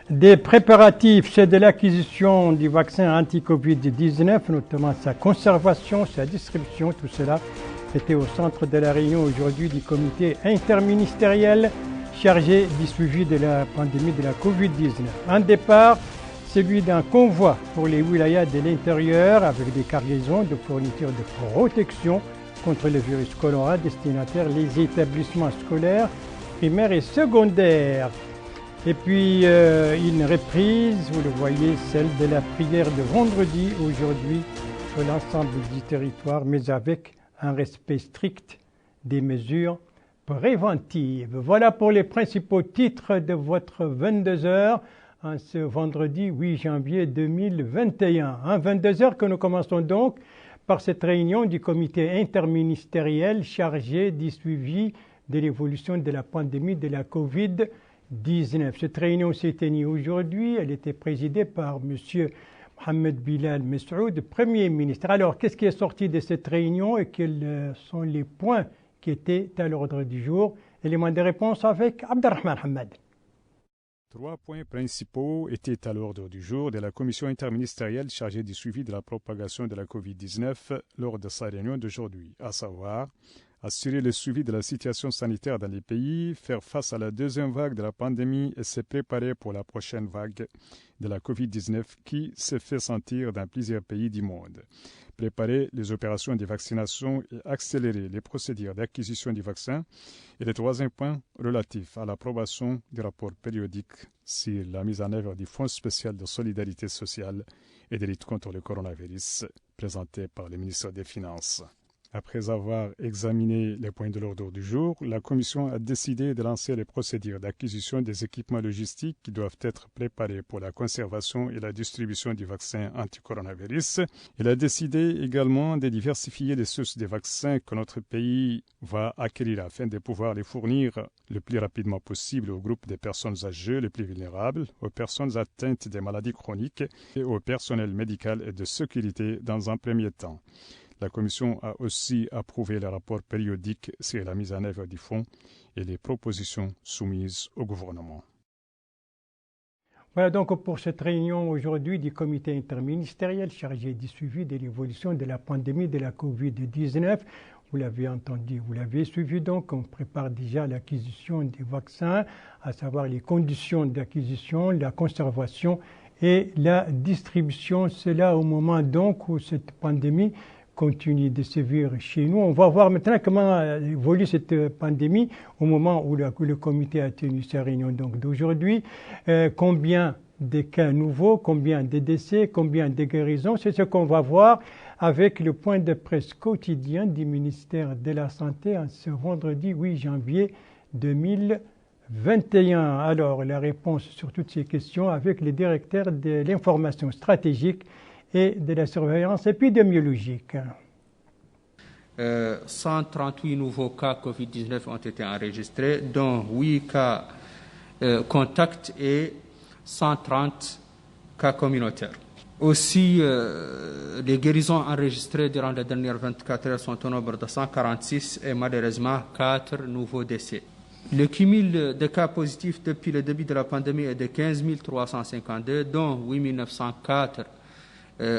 Des préparatifs, c'est de l'acquisition du vaccin anti-Covid-19, notamment sa conservation, sa distribution, tout cela était au centre de la réunion aujourd'hui du comité interministériel chargé du suivi de la pandémie de la Covid-19. Un départ, celui d'un convoi pour les wilayas de l'intérieur avec des cargaisons de fournitures de protection contre le virus corona destinataires les établissements scolaires, primaires et secondaires. Et puis une reprise, vous le voyez, celle de la prière de vendredi aujourd'hui sur l'ensemble du territoire, mais avec un respect strict des mesures préventives. Voilà pour les principaux titres de votre 22h en ce vendredi 8 janvier 2021. 22h que nous commençons donc par cette réunion du comité interministériel chargé du suivi de l'évolution de la pandémie de la Covid-19. Cette réunion s'est tenue aujourd'hui. Elle était présidée par M. Mohamed Bilal Messoud, Premier ministre. Alors, qu'est-ce qui est sorti de cette réunion et quels sont les points qui étaient à l'ordre du jour? Élément de réponse avec Abdelrahman Hamad. 3 points principaux étaient à l'ordre du jour de la commission interministérielle chargée du suivi de la propagation de la COVID-19 lors de sa réunion d'aujourd'hui, à savoir assurer le suivi de la situation sanitaire dans les pays, faire face à la deuxième vague de la pandémie et se préparer pour la prochaine vague de la COVID-19 qui se fait sentir dans plusieurs pays du monde. Préparer les opérations de vaccination et accélérer les procédures d'acquisition du vaccin. Et le troisième point relatif à l'approbation du rapport périodique sur la mise en œuvre du Fonds spécial de solidarité sociale et de lutte contre le coronavirus présenté par le ministre des Finances. Après avoir examiné les points de l'ordre du jour, la Commission a décidé de lancer les procédures d'acquisition des équipements logistiques qui doivent être préparés pour la conservation et la distribution du vaccin anti-coronavirus. Elle a décidé également de diversifier les sources des vaccins que notre pays va acquérir afin de pouvoir les fournir le plus rapidement possible aux groupes de personnes âgées les plus vulnérables, aux personnes atteintes des maladies chroniques et au personnel médical et de sécurité dans un premier temps. La Commission a aussi approuvé le rapport périodique sur la mise en œuvre du fonds et les propositions soumises au gouvernement. Voilà donc pour cette réunion aujourd'hui du comité interministériel chargé du suivi de l'évolution de la pandémie de la COVID-19. Vous l'avez entendu, vous l'avez suivi donc, on prépare déjà l'acquisition des vaccins, à savoir les conditions d'acquisition, la conservation et la distribution. C'est là au moment donc où cette pandémie continue de sévir chez nous. On va voir maintenant comment évolue cette pandémie au moment où le comité a tenu sa réunion d'aujourd'hui. Combien de cas nouveaux, combien de décès, combien de guérisons, c'est ce qu'on va voir avec le point de presse quotidien du ministère de la Santé en ce vendredi 8 janvier 2021. Alors, la réponse sur toutes ces questions avec le directeur de l'information stratégique et de la surveillance épidémiologique. 138 nouveaux cas Covid-19 ont été enregistrés, dont 8 cas contacts et 130 cas communautaires. Aussi, les guérisons enregistrées durant les dernières 24 heures sont au nombre de 146 et malheureusement 4 nouveaux décès. Le cumul de cas positifs depuis le début de la pandémie est de 15 352, dont 8 904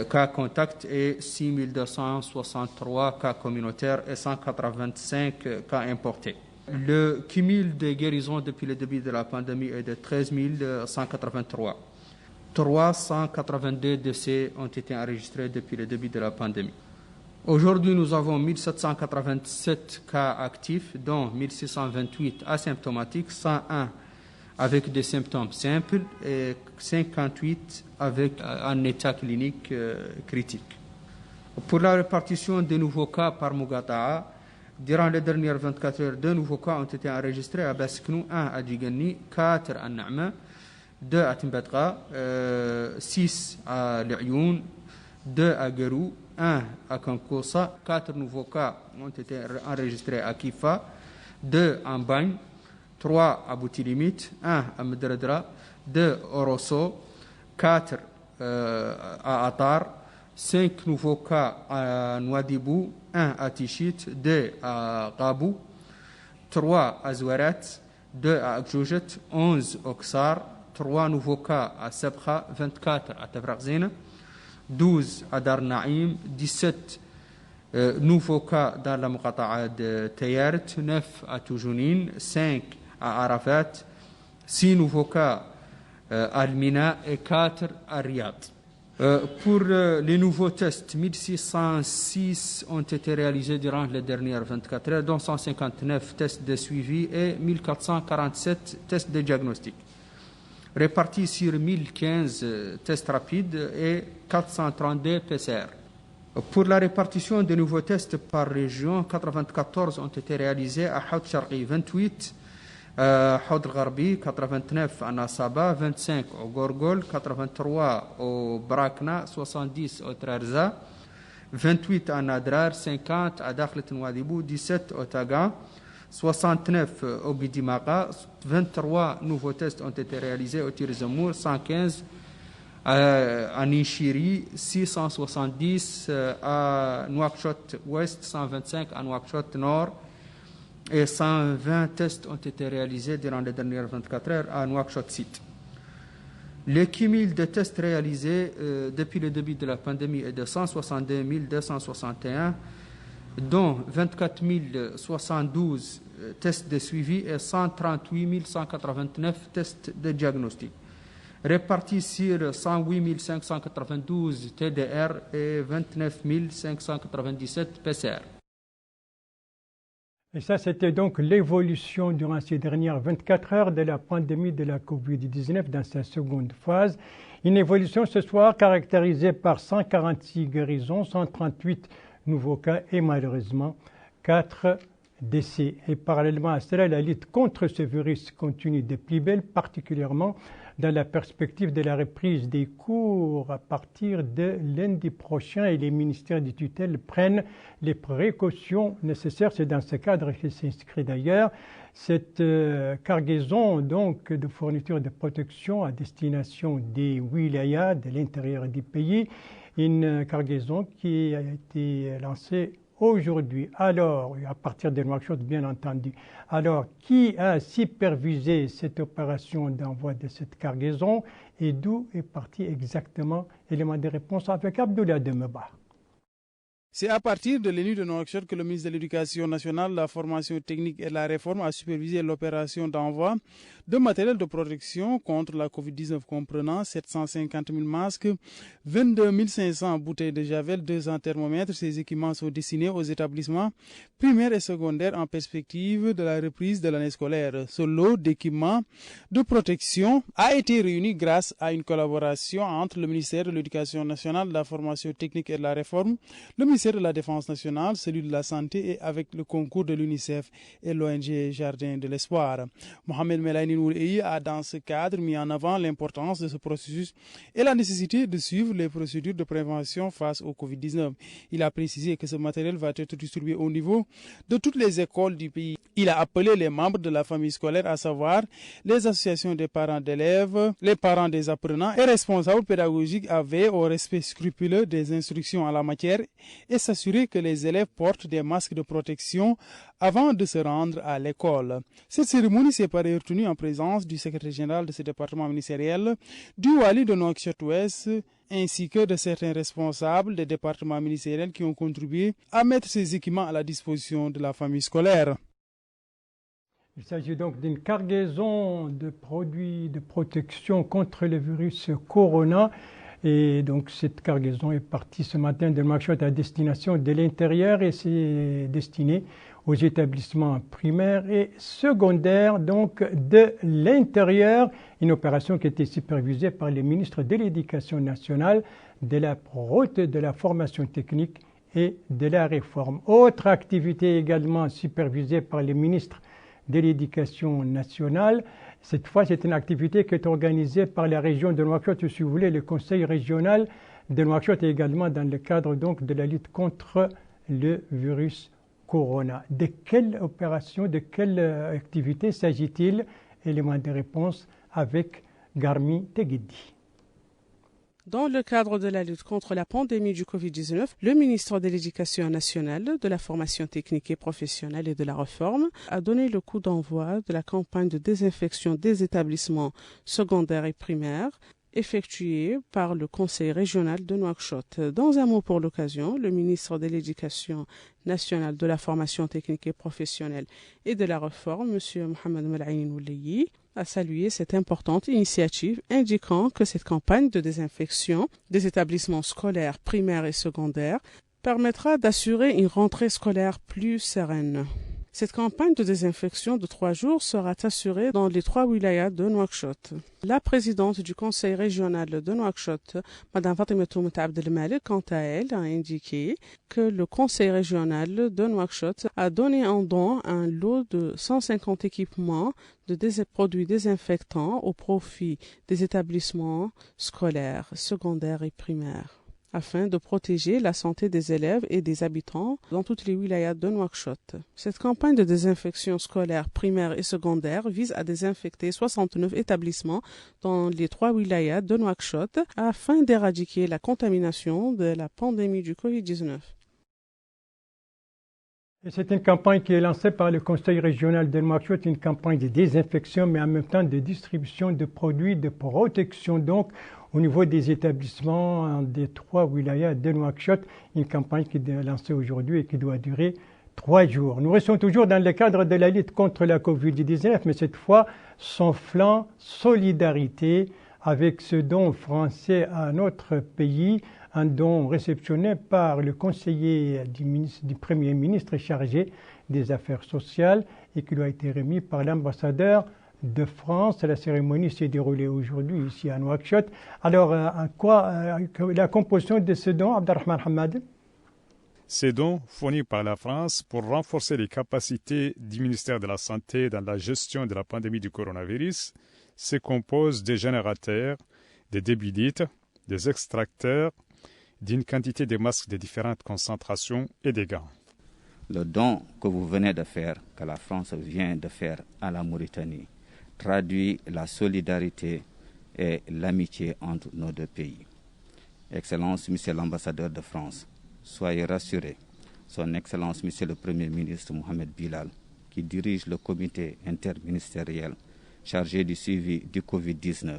cas contacts et 6 263 cas communautaires et 185 cas importés. Le cumul de guérisons depuis le début de la pandémie est de 13 183. 382 décès ont été enregistrés depuis le début de la pandémie. Aujourd'hui, nous avons 1787 cas actifs, dont 1628 asymptomatiques, 101 avec des symptômes simples et 58 avec un état clinique critique. Pour la répartition des nouveaux cas par Mugataa, durant les dernières 24 heures, 2 nouveaux cas ont été enregistrés à Basknou, 1 à Djigani, 4 à Na'ma, 2 à Timbadra, 6 à Lioun, 2 à Garou, 1 à Kankoussa, 4 nouveaux cas ont été enregistrés à Kifa, 2 à Mbagne, 3 à Boutilimit, 1 à Medredra, 2 à Rosso, 4 à Atar, 5 nouveaux cas à Nouadhibou, 1 à Tichit, 2 à Gabou, 3 à Zouarat, 2 à Akjoujet, 11 au Ksar, 3 nouveaux cas à Sabha, 24 à Tafraghzine, 12 à Dar Naïm, 17 nouveaux cas dans la Muqata'a de Tayaret, 9 à Toujounine, 5 à Arafat, 6 nouveaux cas à Al-Mina et 4 à Riyad. Pour les nouveaux tests, 1606 ont été réalisés durant les dernières 24 heures, dont 159 tests de suivi et 1447 tests de diagnostic, répartis sur 1015 tests rapides et 432 PCR. Pour la répartition des nouveaux tests par région, 94 ont été réalisés à Haut Sharqi, 28 à Haut Gharbi, 89 à Nasaba, 25 au Gorgol, 83 au Brakna, 70 au Trarza, 28 à Nadrar, 50 à Dakhlet Nouadhibou, 17 au Taga, 69 au Bidimaka, 23 nouveaux tests ont été réalisés au Tirzamour, 115 à Nishiri, 670 à Nouakchott Ouest, 125 à Nouakchott Nord et 120 tests ont été réalisés durant les dernières 24 heures à Nouakchott Site. Le cumul de tests réalisés depuis le début de la pandémie est de 162 261, dont 24 072 tests de suivi et 138 189 tests de diagnostic, répartis sur 108 592 TDR et 29 597 PCR. Et ça, c'était donc l'évolution durant ces dernières 24 heures de la pandémie de la COVID-19 dans sa seconde phase. Une évolution ce soir caractérisée par 146 guérisons, 138 nouveaux cas et malheureusement 4 décès. Et parallèlement à cela, la lutte contre ce virus continue de plus belle, particulièrement dans la perspective de la reprise des cours à partir de lundi prochain, et les ministères de tutelle prennent les précautions nécessaires. C'est dans ce cadre que s'inscrit d'ailleurs cette cargaison donc de fourniture de protection à destination des wilayas de l'intérieur du pays, une cargaison qui a été lancée aujourd'hui. Alors, à partir de Nouakchott, bien entendu. Alors, qui a supervisé cette opération d'envoi de cette cargaison et d'où est parti exactement? Élément de réponse avec Abdoulaye Demeba. C'est à partir de l'ENU de Nouakchott que le ministre de l'Éducation nationale, la formation technique et la réforme a supervisé l'opération d'envoi de matériel de protection contre la COVID-19 comprenant 750 000 masques, 22 500 bouteilles de javel, 200 thermomètres. Ces équipements sont destinés aux établissements primaires et secondaires en perspective de la reprise de l'année scolaire. Ce lot d'équipements de protection a été réuni grâce à une collaboration entre le ministère de l'Éducation nationale, la formation technique et la réforme, le ministère de la Défense nationale, celui de la Santé et avec le concours de l'UNICEF et l'ONG Jardin de l'Espoir. Mohamed Melaini Nourei a dans ce cadre mis en avant l'importance de ce processus et la nécessité de suivre les procédures de prévention face au Covid-19. Il a précisé que ce matériel va être distribué au niveau de toutes les écoles du pays. Il a appelé les membres de la famille scolaire, à savoir les associations des parents d'élèves, les parents des apprenants et responsables pédagogiques à veiller au respect scrupuleux des instructions en la matière et s'assurer que les élèves portent des masques de protection avant de se rendre à l'école. Cette cérémonie s'est par ailleurs tenue en présence du secrétaire général de ce département ministériel, du Wali de Nouakchott-Ouest, ainsi que de certains responsables des départements ministériels qui ont contribué à mettre ces équipements à la disposition de la famille scolaire. Il s'agit donc d'une cargaison de produits de protection contre le virus Corona. Et donc cette cargaison est partie ce matin de Nouakchott à destination de l'intérieur et c'est destiné aux établissements primaires et secondaires donc de l'intérieur. Une opération qui a été supervisée par les ministres de l'Éducation nationale, de la formation technique et de la réforme. Autre activité également supervisée par les ministres de l'Éducation nationale. Cette fois, c'est une activité qui est organisée par la région de Nouakchott, si vous voulez, le conseil régional de Nouakchott et également dans le cadre donc de la lutte contre le virus Corona. De quelle opération, de quelle activité s'agit-il? Élément de réponse avec Garmi Teguidi. Dans le cadre de la lutte contre la pandémie du Covid-19, le ministre de l'Éducation nationale, de la formation technique et professionnelle et de la réforme a donné le coup d'envoi de la campagne de désinfection des établissements secondaires et primaires effectuée par le Conseil régional de Nouakchott. Dans un mot pour l'occasion, le ministre de l'Éducation nationale, de la formation technique et professionnelle et de la réforme, M. Mohamed Melaïn Ouleyi, a salué cette importante initiative, indiquant que cette campagne de désinfection des établissements scolaires primaires et secondaires permettra d'assurer une rentrée scolaire plus sereine. Cette campagne de désinfection de 3 jours sera assurée dans les 3 wilayas de Nouakchott. La présidente du conseil régional de Nouakchott, Mme Fatimatoum Abdelmalik, quant à elle, a indiqué que le conseil régional de Nouakchott a donné en don un lot de 150 équipements de produits désinfectants au profit des établissements scolaires, secondaires et primaires, afin de protéger la santé des élèves et des habitants dans toutes les wilayas de Nouakchott. Cette campagne de désinfection scolaire primaire et secondaire vise à désinfecter 69 établissements dans les 3 wilayas de Nouakchott afin d'éradiquer la contamination de la pandémie du Covid-19. C'est une campagne qui est lancée par le Conseil régional de Nouakchott, une campagne de désinfection, mais en même temps de distribution de produits de protection, donc au niveau des établissements des 3 wilayas de Nouakchott, une campagne qui est lancée aujourd'hui et qui doit durer 3 jours. Nous restons toujours dans le cadre de la lutte contre la Covid-19, mais cette fois, son flanc solidarité avec ce don français à notre pays, un don réceptionné par le conseiller du Premier ministre chargé des Affaires sociales et qui lui a été remis par l'ambassadeur de France. La cérémonie s'est déroulée aujourd'hui ici à Nouakchott. Alors, la composition de ce don, Abdelrahman Hamad? Ces dons fournis par la France pour renforcer les capacités du ministère de la Santé dans la gestion de la pandémie du coronavirus se composent des générateurs, des débits litres, des extracteurs, d'une quantité de masques de différentes concentrations et des gants. Le don que vous venez de faire, que la France vient de faire à la Mauritanie, traduit la solidarité et l'amitié entre nos 2 pays. Excellence, Monsieur l'ambassadeur de France, soyez rassurés. Son Excellence, Monsieur le Premier ministre Mohamed Bilal, qui dirige le comité interministériel chargé du suivi du Covid-19,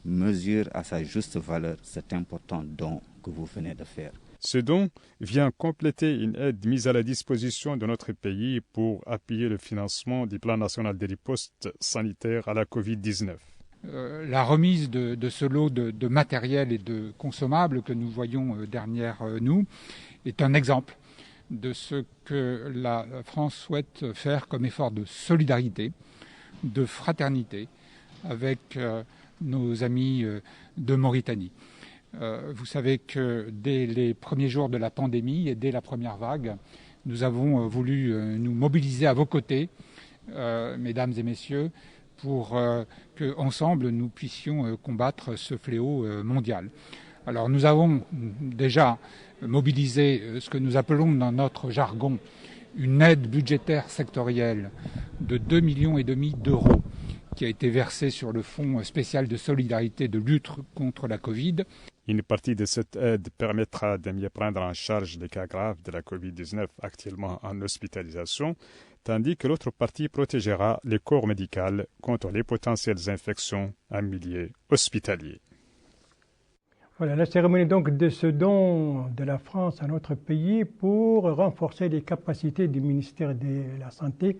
mesure à sa juste valeur cet important don que vous venez de faire. Ce don vient compléter une aide mise à la disposition de notre pays pour appuyer le financement du plan national de riposte sanitaire à la Covid-19. La remise de ce lot de matériel et de consommables que nous voyons derrière nous est un exemple de ce que la France souhaite faire comme effort de solidarité, de fraternité avec nos amis de Mauritanie. Vous savez que dès les premiers jours de la pandémie et dès la première vague, nous avons voulu nous mobiliser à vos côtés, mesdames et messieurs, pour qu'ensemble nous puissions combattre ce fléau mondial. Alors nous avons déjà mobilisé ce que nous appelons dans notre jargon une aide budgétaire sectorielle de 2,5 millions d'euros qui a été versée sur le Fonds spécial de solidarité de lutte contre la Covid. Une partie de cette aide permettra de mieux prendre en charge les cas graves de la Covid-19 actuellement en hospitalisation, tandis que l'autre partie protégera les corps médicaux contre les potentielles infections en milieu hospitalier. Voilà la cérémonie donc de ce don de la France à notre pays pour renforcer les capacités du ministère de la Santé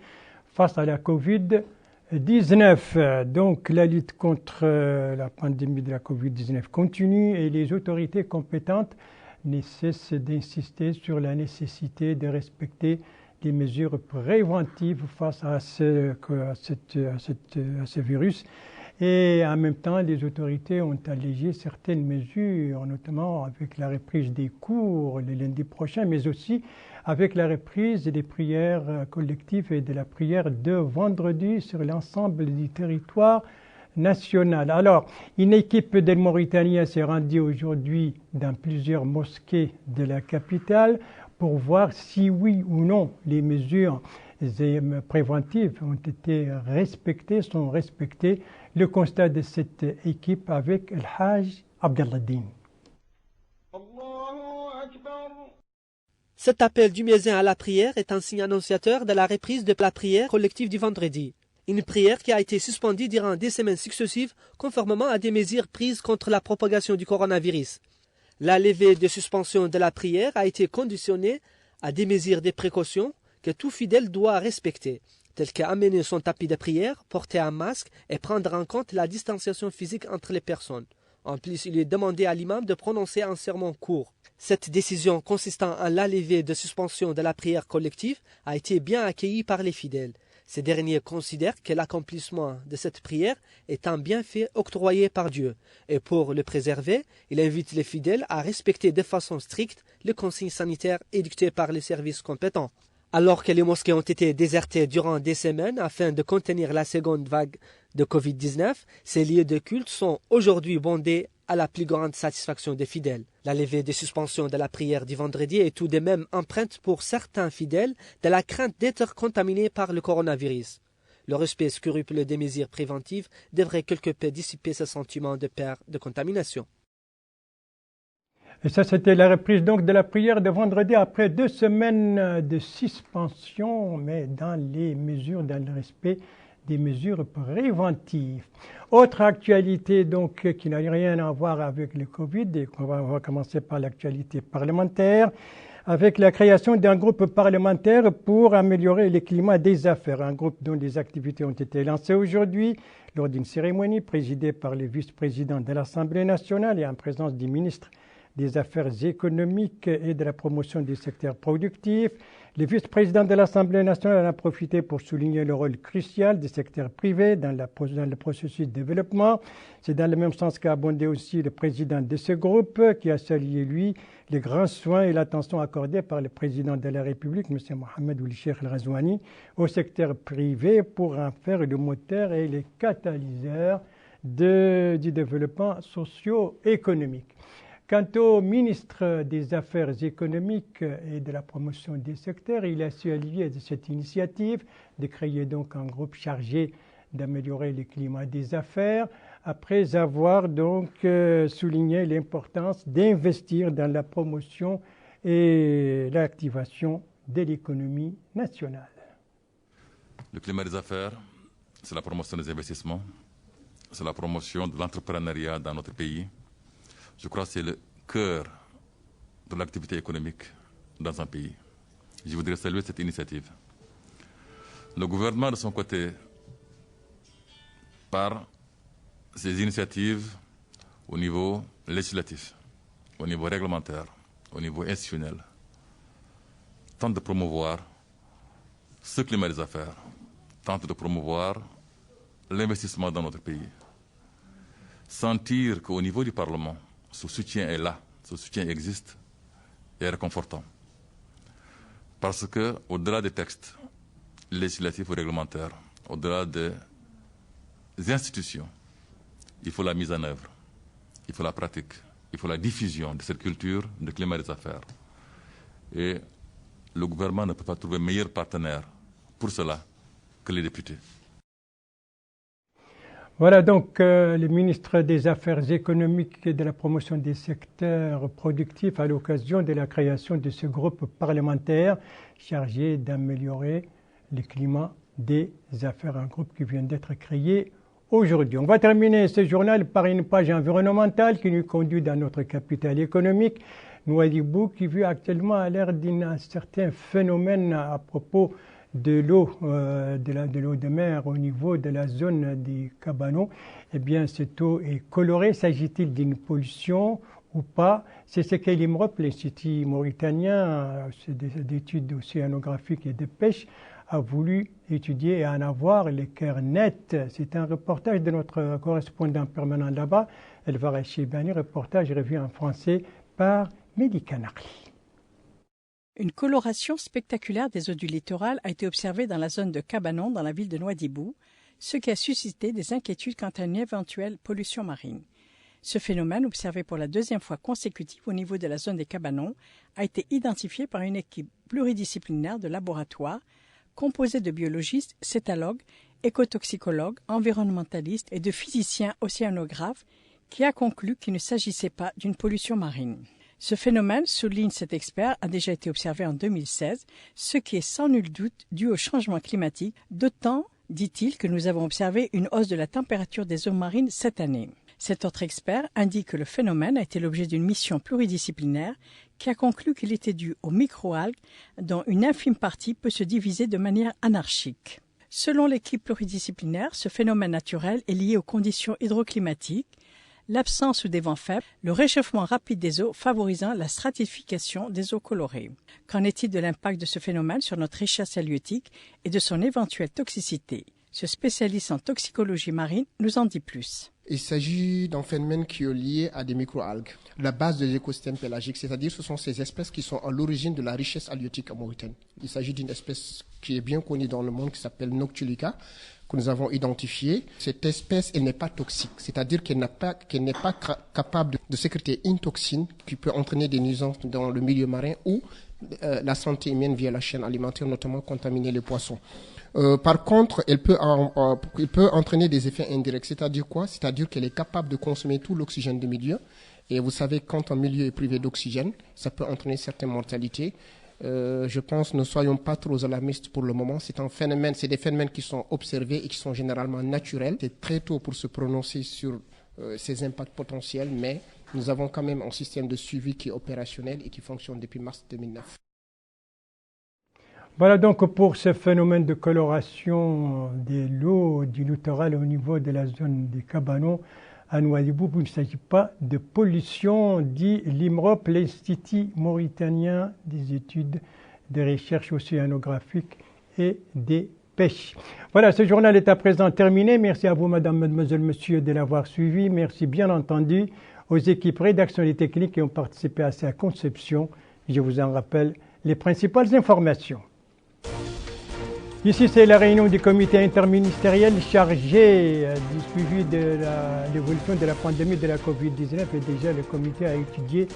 face à la Covid-19. Donc la lutte contre la pandémie de la Covid-19 continue et les autorités compétentes ne cessent d'insister sur la nécessité de respecter les mesures préventives face à ce virus. Et en même temps, les autorités ont allégé certaines mesures, notamment avec la reprise des cours le lundi prochain, mais aussi avec la reprise des prières collectives et de la prière de vendredi sur l'ensemble du territoire national. Alors, une équipe des Mauritaniens s'est rendue aujourd'hui dans plusieurs mosquées de la capitale pour voir si oui ou non les mesures préventives ont été respectées, sont respectées. Le constat de cette équipe avec El Hajj Abdelladdin. Cet appel du muezzin à la prière est un signe annonciateur de la reprise de la prière collective du vendredi. Une prière qui a été suspendue durant des semaines successives conformément à des mesures prises contre la propagation du coronavirus. La levée de suspension de la prière a été conditionnée à des mesures de précaution que tout fidèle doit respecter, telles qu'amener son tapis de prière, porter un masque et prendre en compte la distanciation physique entre les personnes. En plus, il est demandé à l'imam de prononcer un sermon court. Cette décision consistant en la levée de suspension de la prière collective a été bien accueillie par les fidèles. Ces derniers considèrent que l'accomplissement de cette prière est un bienfait octroyé par Dieu. Et pour le préserver, il invite les fidèles à respecter de façon stricte les consignes sanitaires édictées par les services compétents. Alors que les mosquées ont été désertées durant des semaines afin de contenir la seconde vague de Covid-19, ces lieux de culte sont aujourd'hui bondés à la plus grande satisfaction des fidèles. La levée des suspensions de la prière du vendredi est tout de même empreinte pour certains fidèles de la crainte d'être contaminés par le coronavirus. Le respect scrupuleux des mesures préventives devrait quelque peu dissiper ce sentiment de peur de contamination. Et ça, c'était la reprise donc de la prière de vendredi après 2 semaines de suspension, mais dans le respect des mesures préventives. Autre actualité donc qui n'a rien à voir avec le Covid, et on va commencer par l'actualité parlementaire, avec la création d'un groupe parlementaire pour améliorer le climat des affaires. Un groupe dont des activités ont été lancées aujourd'hui lors d'une cérémonie présidée par le vice-président de l'Assemblée nationale et en présence du ministre des Affaires économiques et de la promotion du secteur productif. Le vice-président de l'Assemblée nationale en a profité pour souligner le rôle crucial du secteur privé dans le processus de développement. C'est dans le même sens qu'a abondé aussi le président de ce groupe, qui a salué, lui, les grands soins et l'attention accordée par le président de la République, M. Mohamed Ould Cheikh El Ghazouani, au secteur privé pour en faire le moteur et le catalyseur du développement socio-économique. Quant au ministre des Affaires économiques et de la promotion des secteurs, il a salué de cette initiative de créer donc un groupe chargé d'améliorer le climat des affaires, après avoir donc souligné l'importance d'investir dans la promotion et l'activation de l'économie nationale. Le climat des affaires, c'est la promotion des investissements, c'est la promotion de l'entrepreneuriat dans notre pays. Je crois que c'est le cœur de l'activité économique dans un pays. Je voudrais saluer cette initiative. Le gouvernement, de son côté, par ses initiatives au niveau législatif, au niveau réglementaire, au niveau institutionnel, tente de promouvoir ce climat des affaires, tente de promouvoir l'investissement dans notre pays. Sentir qu'au niveau du Parlement, ce soutien est là, ce soutien existe et est réconfortant. Parce que, au-delà des textes législatifs ou réglementaires, au-delà des institutions, il faut la mise en œuvre, il faut la pratique, il faut la diffusion de cette culture de climat des affaires. Et le gouvernement ne peut pas trouver meilleur partenaire pour cela que les députés. Voilà donc le ministre des Affaires économiques et de la promotion des secteurs productifs à l'occasion de la création de ce groupe parlementaire chargé d'améliorer le climat des affaires, un groupe qui vient d'être créé aujourd'hui. On va terminer ce journal par une page environnementale qui nous conduit dans notre capitale économique, Nouadhibou, qui vit actuellement à l'ère d'un certain phénomène à propos de l'eau de mer au niveau de la zone des Cabanons. Eh bien, cette eau est colorée. S'agit-il d'une pollution ou pas? C'est ce que l'IMROP, l'Institut mauritanien d'études océanographiques et de pêche, a voulu étudier et en avoir le cœur net. C'est un reportage de notre correspondant permanent là-bas, Elvara Chebani, reportage revu en français par Mehdi Kanakli. Une coloration spectaculaire des eaux du littoral a été observée dans la zone de Cabanon, dans la ville de Nouadhibou, ce qui a suscité des inquiétudes quant à une éventuelle pollution marine. Ce phénomène, observé pour la 2e fois consécutive au niveau de la zone des Cabanons, a été identifié par une équipe pluridisciplinaire de laboratoires composée de biologistes, cétalogues, écotoxicologues, environnementalistes et de physiciens océanographes qui a conclu qu'il ne s'agissait pas d'une pollution marine. Ce phénomène, souligne cet expert, a déjà été observé en 2016, ce qui est sans nul doute dû au changement climatique, d'autant, dit-il, que nous avons observé une hausse de la température des eaux marines cette année. Cet autre expert indique que le phénomène a été l'objet d'une mission pluridisciplinaire qui a conclu qu'il était dû aux microalgues dont une infime partie peut se diviser de manière anarchique. Selon l'équipe pluridisciplinaire, ce phénomène naturel est lié aux conditions hydroclimatiques, l'absence ou des vents faibles, le réchauffement rapide des eaux favorisant la stratification des eaux colorées. Qu'en est-il de l'impact de ce phénomène sur notre richesse halieutique et de son éventuelle toxicité? Ce spécialiste en toxicologie marine nous en dit plus. Il s'agit d'un phénomène qui est lié à des microalgues, la base des écosystèmes pélagiques, c'est-à-dire ce sont ces espèces qui sont à l'origine de la richesse halieutique en Mauritanie. Il s'agit d'une espèce qui est bien connue dans le monde qui s'appelle Noctulica, que nous avons identifiée. Cette espèce, elle n'est pas toxique, c'est-à-dire qu'elle n'est pas capable de sécréter une toxine qui peut entraîner des nuisances dans le milieu marin ou la santé humaine via la chaîne alimentaire, notamment contaminer les poissons. Par contre, elle peut entraîner des effets indirects. C'est-à-dire quoi? C'est-à-dire qu'elle est capable de consommer tout l'oxygène du milieu. Et vous savez, quand un milieu est privé d'oxygène, ça peut entraîner certaines mortalités. Je pense, ne soyons pas trop alarmistes pour le moment. C'est des phénomènes qui sont observés et qui sont généralement naturels. C'est très tôt pour se prononcer sur ces impacts potentiels, mais nous avons quand même un système de suivi qui est opérationnel et qui fonctionne depuis mars 2009. Voilà donc pour ce phénomène de coloration de l'eau du littoral au niveau de la zone des Cabanons à Nouadhibou. Il ne s'agit pas de pollution, dit l'IMROP, l'Institut mauritanien des études de recherche océanographiques et des pêches. Voilà, ce journal est à présent terminé. Merci à vous, madame, mademoiselle, monsieur, de l'avoir suivi. Merci bien entendu aux équipes rédaction et techniques qui ont participé à sa conception. Je vous en rappelle les principales informations. Ici, c'est la réunion du comité interministériel chargé du suivi de l'évolution de la pandémie de la COVID-19 et déjà le comité a étudié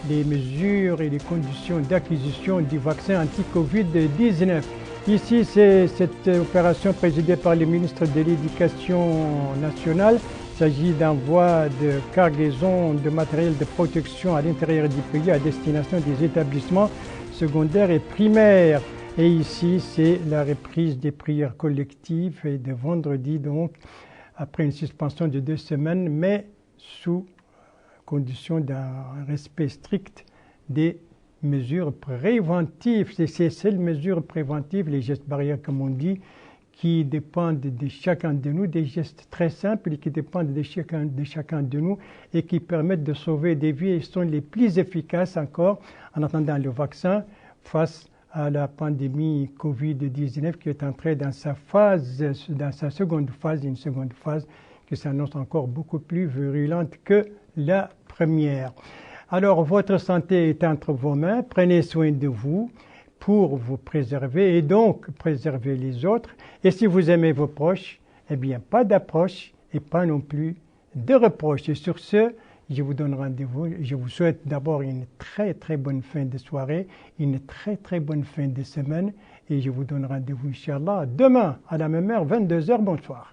les mesures et les conditions d'acquisition du vaccin anti-COVID-19. Ici, c'est cette opération présidée par le ministre de l'Éducation nationale. Il s'agit d'envoi de cargaison de matériel de protection à l'intérieur du pays à destination des établissements secondaires et primaires. Et ici, c'est la reprise des prières collectives et de vendredi, donc, après une suspension de 2 semaines, mais sous condition d'un respect strict des mesures préventives. C'est ces seules mesures préventives, les gestes barrières, comme on dit, qui dépendent de chacun de nous, des gestes très simples qui dépendent de chacun de nous et qui permettent de sauver des vies et sont les plus efficaces encore en attendant le vaccin face à la pandémie Covid-19 qui est entrée dans sa seconde phase, une seconde phase qui s'annonce encore beaucoup plus virulente que la première. Alors, votre santé est entre vos mains, prenez soin de vous pour vous préserver et donc préserver les autres. Et si vous aimez vos proches, eh bien, pas d'approche et pas non plus de reproches. Et sur ce, je vous donne rendez-vous. Je vous souhaite d'abord une très très bonne fin de soirée, une très très bonne fin de semaine et je vous donne rendez-vous, Inch'Allah, demain à la même heure, 22h. Bonsoir.